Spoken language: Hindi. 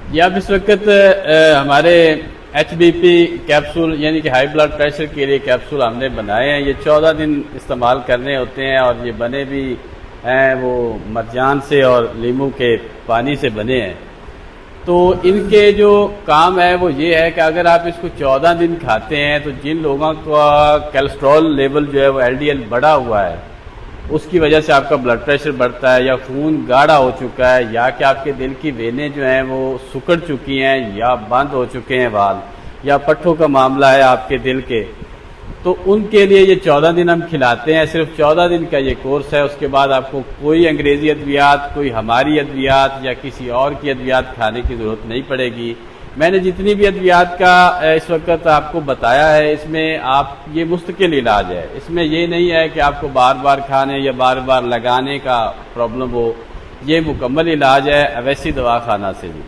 ये अब इस वक्त हमारे HBP कैप्सूल यानी कि हाई ब्लड प्रेशर के लिए कैप्सूल हमने बनाए हैं। ये 14 दिन इस्तेमाल करने होते हैं और ये बने भी हैं वो मरजान से और लीमू के पानी से बने हैं। तो इनके जो काम है वो ये है कि अगर आप इसको 14 दिन खाते हैं तो जिन लोगों का कोलेस्ट्रॉल लेवल जो है वो LDL बढ़ा हुआ है, उसकी वजह से आपका ब्लड प्रेशर बढ़ता है, या खून गाढ़ा हो चुका है, या कि आपके दिल की वेनें जो हैं वो सिकुड़ चुकी हैं या बंद हो चुके हैं वाल, या पट्ठों का मामला है आपके दिल के, तो उनके लिए ये 14 दिन हम खिलाते हैं। सिर्फ 14 दिन का ये कोर्स है। उसके बाद आपको कोई अंग्रेजी अद्वियात, कोई हमारी अद्वियात या किसी और की अद्वियात खाने की ज़रूरत नहीं पड़ेगी। मैंने जितनी भी अद्वियात का इस वक्त आपको बताया है, इसमें आप ये मुस्तकिल इलाज है। इसमें ये नहीं है कि आपको बार बार खाने या बार बार लगाने का प्रॉब्लम हो। ये मुकम्मल इलाज है अवैसी दवा खाना से भी।